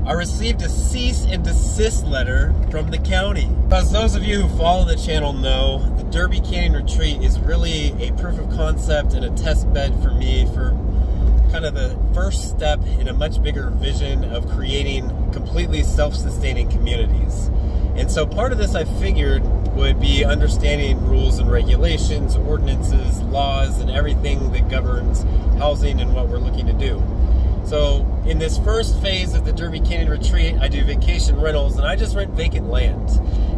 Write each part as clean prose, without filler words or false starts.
I received a cease and desist letter from the county. As those of you who follow the channel know, the Derby Canyon Retreat is really a proof of concept and a test bed for me for kind of the first step in a much bigger vision of creating completely self-sustaining communities. And so part of this I figured would be understanding rules and regulations, ordinances, laws, and everything that governs housing and what we're looking to do. So in this first phase of the Derby Canyon Retreat, I do vacation rentals, and I just rent vacant land.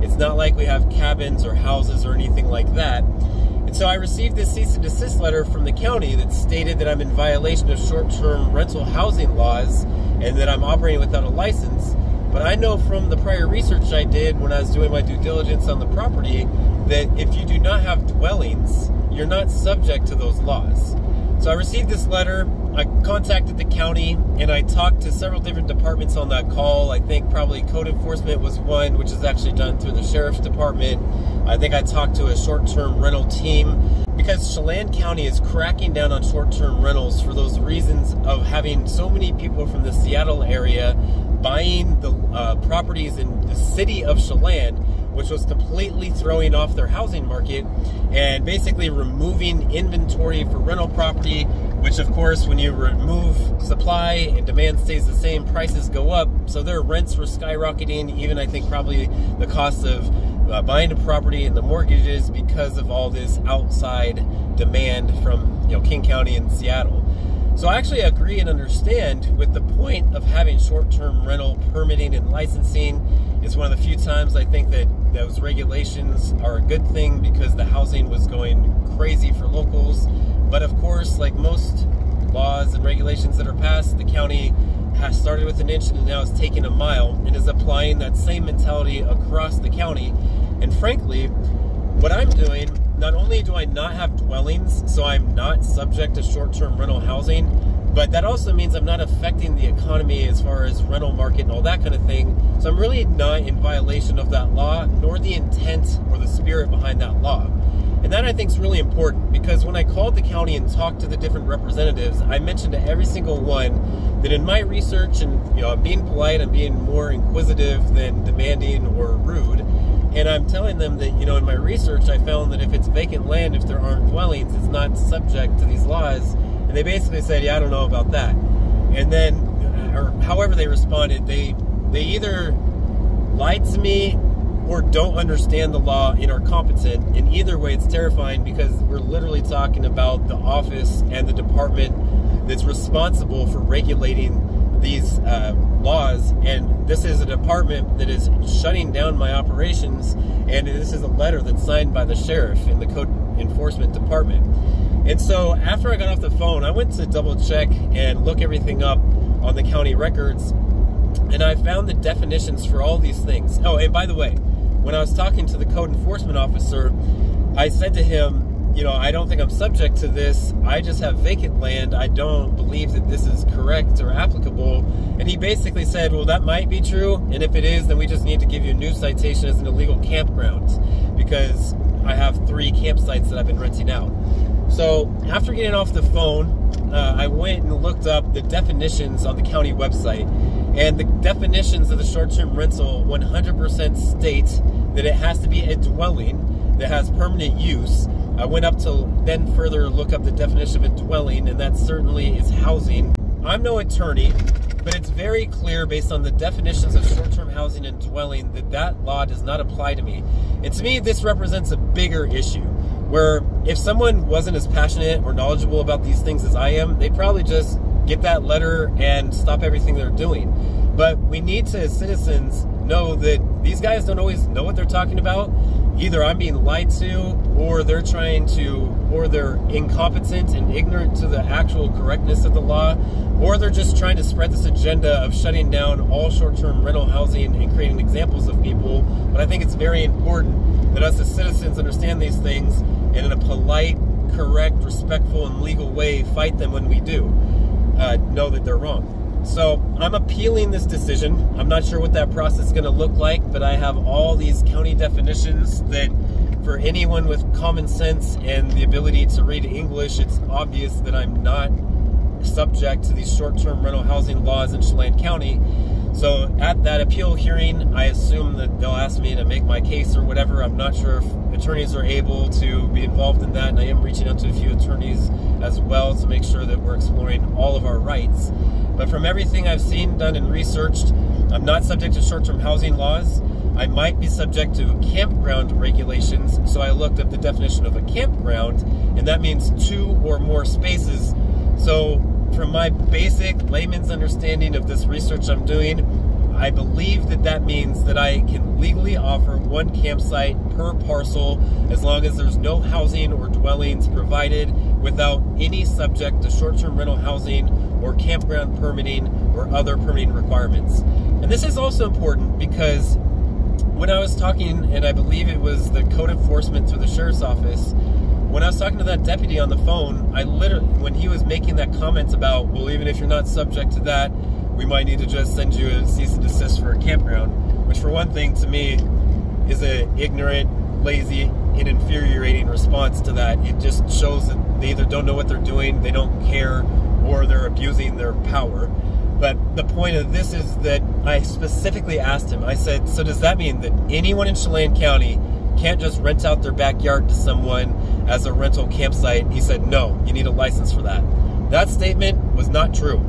It's not like we have cabins or houses or anything like that. And so I received this cease and desist letter from the county that stated that I'm in violation of short-term rental housing laws and that I'm operating without a license. But I know from the prior research I did when I was doing my due diligence on the property that if you do not have dwellings, you're not subject to those laws. So I received this letter, I contacted the county, and I talked to several different departments on that call. I think probably code enforcement was one, which is actually done through the sheriff's department. I think I talked to a short-term rental team because Chelan County is cracking down on short-term rentals for those reasons of having so many people from the Seattle area buying the properties in the city of Chelan, which was completely throwing off their housing market and basically removing inventory for rental property, which of course when you remove supply and demand stays the same, prices go up. So their rents were skyrocketing, even I think probably the cost of buying a property and the mortgages because of all this outside demand from King County and Seattle. So I actually agree and understand with the point of having short-term rental permitting and licensing. It's one of the few times I think that those regulations are a good thing because the housing was going crazy for locals. But of course, like most laws and regulations that are passed, the county has started with an inch and now is taking a mile and is applying that same mentality across the county. And frankly, what I'm doing, not only do I not have dwellings, so I'm not subject to short-term rental housing, but that also means I'm not affecting the economy as far as rental market and all that kind of thing. So I'm really not in violation of that law, nor the intent or the spirit behind that law. And that I think is really important because when I called the county and talked to the different representatives, I mentioned to every single one that in my research, and I'm being polite, I'm being more inquisitive than demanding or rude. And I'm telling them that, in my research, I found that if it's vacant land, if there aren't dwellings, it's not subject to these laws. And they basically said, yeah, I don't know about that. And then, or however they responded, they either lied to me or don't understand the law and are competent. And either way, it's terrifying because we're literally talking about the office and the department that's responsible for regulating these laws, and this is a department that is shutting down my operations, and this is a letter that's signed by the sheriff in the code enforcement department. And so after I got off the phone, I went to double check and look everything up on the county records, and I found the definitions for all these things. Oh, and by the way, when I was talking to the code enforcement officer, I said to him, I don't think I'm subject to this. I just have vacant land. I don't believe that this is correct or applicable. And he basically said, well, that might be true. And if it is, then we just need to give you a new citation as an illegal campground because I have 3 campsites that I've been renting out. So after getting off the phone, I went and looked up the definitions on the county website. And the definitions of the short-term rental 100% state that it has to be a dwelling that has permanent use. I went up to then further look up the definition of a dwelling, and that certainly is housing. I'm no attorney, but it's very clear based on the definitions of short-term housing and dwelling that that law does not apply to me. And to me, this represents a bigger issue, where if someone wasn't as passionate or knowledgeable about these things as I am, they'd probably just get that letter and stop everything they're doing. But we need to, as citizens, know that these guys don't always know what they're talking about. Either I'm being lied to, or they're they're incompetent and ignorant to the actual correctness of the law, or they're just trying to spread this agenda of shutting down all short-term rental housing and creating examples of people. But I think it's very important that us as citizens understand these things and in a polite, correct, respectful, and legal way fight them when we do know that they're wrong. So I'm appealing this decision. I'm not sure what that process is going to look like, but I have all these county definitions that for anyone with common sense and the ability to read English, it's obvious that I'm not subject to these short-term rental housing laws in Chelan County. So at that appeal hearing, I assume that they'll ask me to make my case or whatever. I'm not sure if attorneys are able to be involved in that, and I am reaching out to a few attorneys as well to make sure that we're exploring all of our rights. But from everything I've seen, done, and researched, I'm not subject to short-term housing laws. I might be subject to campground regulations, so I looked up the definition of a campground, and that means 2 or more spaces. So from my basic layman's understanding of this research I'm doing, I believe that that means that I can legally offer 1 campsite per parcel as long as there's no housing or dwellings provided, without any subject to short-term rental housing or campground permitting or other permitting requirements. And this is also important because when I was talking, and I believe it was the code enforcement through the sheriff's office, when I was talking to that deputy on the phone, I literally, when he was making that comment about, well, even if you're not subject to that, we might need to just send you a cease and desist for a campground, which for one thing to me is an ignorant, lazy, and infuriating response to that. It just shows that they either don't know what they're doing, they don't care, or they're abusing their power. But the point of this is that I specifically asked him, I said, so does that mean that anyone in Chelan County can't just rent out their backyard to someone as a rental campsite? He said, no, you need a license for that. That statement was not true.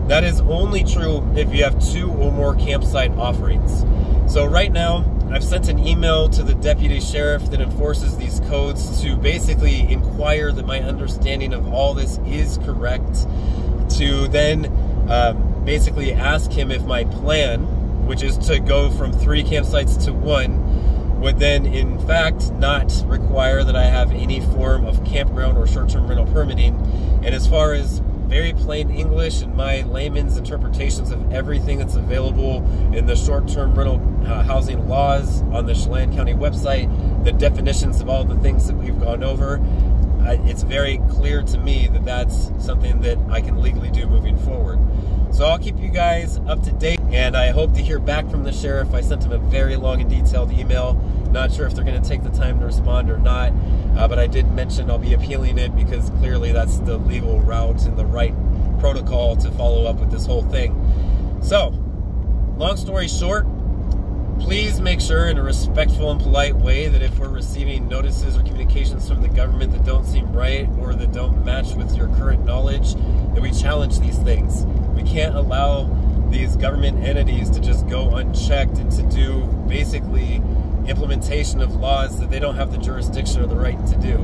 That is only true if you have 2 or more campsite offerings. So right now, I've sent an email to the deputy sheriff that enforces these codes to basically inquire that my understanding of all this is correct, to then basically ask him if my plan, which is to go from 3 campsites to 1, would then in fact not require that I have any form of campground or short-term rental permitting. And as far as very plain English and my layman's interpretations of everything that's available in the short-term rental housing laws on the Chelan County website, the definitions of all the things that we've gone over, it's very clear to me that that's something that I can legally do moving forward. So I'll keep you guys up to date, and I hope to hear back from the sheriff. I sent him a very long and detailed email. Not sure if they're going to take the time to respond or not, but I did mention I'll be appealing it because clearly that's the legal route and the right protocol to follow up with this whole thing. So, long story short, please make sure in a respectful and polite way that if we're receiving notices or communications from the government that don't seem right or that don't match with your current knowledge, that we challenge these things. We can't allow these government entities to just go unchecked and to do basically implementation of laws that they don't have the jurisdiction or the right to do.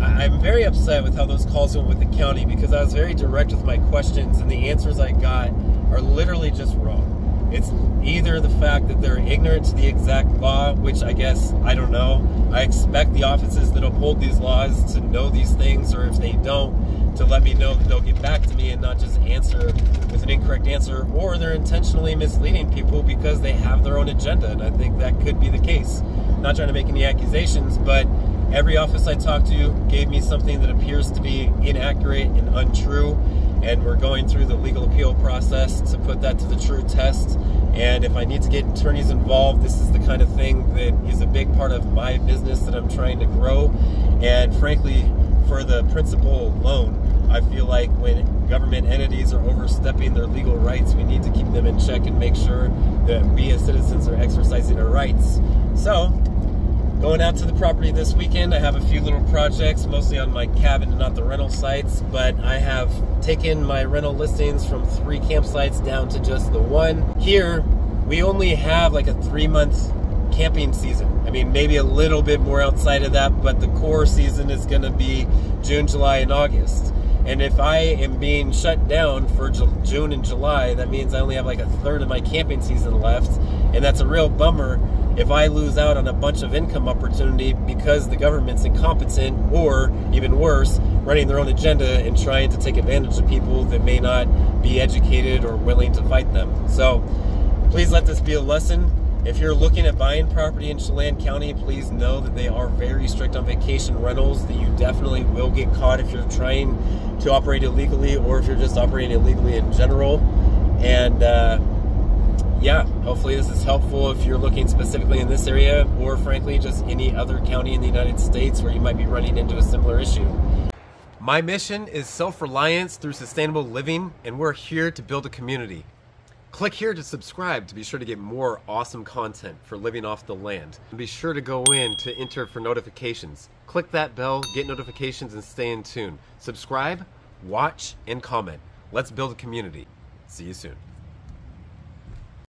I'm very upset with how those calls went with the county because I was very direct with my questions and the answers I got are literally just wrong. It's either the fact that they're ignorant to the exact law, which I guess, I don't know. I expect the offices that uphold these laws to know these things, or if they don't, to let me know that they'll get back to me and not just answer with an incorrect answer, or they're intentionally misleading people because they have their own agenda, and I think that could be the case. I'm not trying to make any accusations, but every office I talked to gave me something that appears to be inaccurate and untrue, and we're going through the legal appeal process to put that to the true test. And if I need to get attorneys involved, this is the kind of thing that is a big part of my business that I'm trying to grow. And frankly, for the principle alone, I feel like when government entities are overstepping their legal rights, we need to keep them in check and make sure that we as citizens are exercising our rights. So, going out to the property this weekend, I have a few little projects, mostly on my cabin and not the rental sites, but I have taken my rental listings from 3 campsites down to just the 1. Here, we only have like a 3-month camping season. I mean, maybe a little bit more outside of that, but the core season is going to be June, July, and August. And if I am being shut down for June and July, that means I only have like a third of my camping season left, and that's a real bummer if I lose out on a bunch of income opportunity because the government's incompetent, or even worse, running their own agenda and trying to take advantage of people that may not be educated or willing to fight them. So please let this be a lesson. If you're looking at buying property in Chelan County, please know that they are very strict on vacation rentals, that you definitely will get caught if you're trying to operate illegally or if you're just operating illegally in general. And yeah, hopefully this is helpful if you're looking specifically in this area, or frankly just any other county in the United States where you might be running into a similar issue. My mission is self-reliance through sustainable living, and we're here to build a community. Click here to subscribe to be sure to get more awesome content for living off the land. And be sure to go in to enter for notifications. Click that bell, get notifications, and stay in tune. Subscribe, watch, and comment. Let's build a community. See you soon.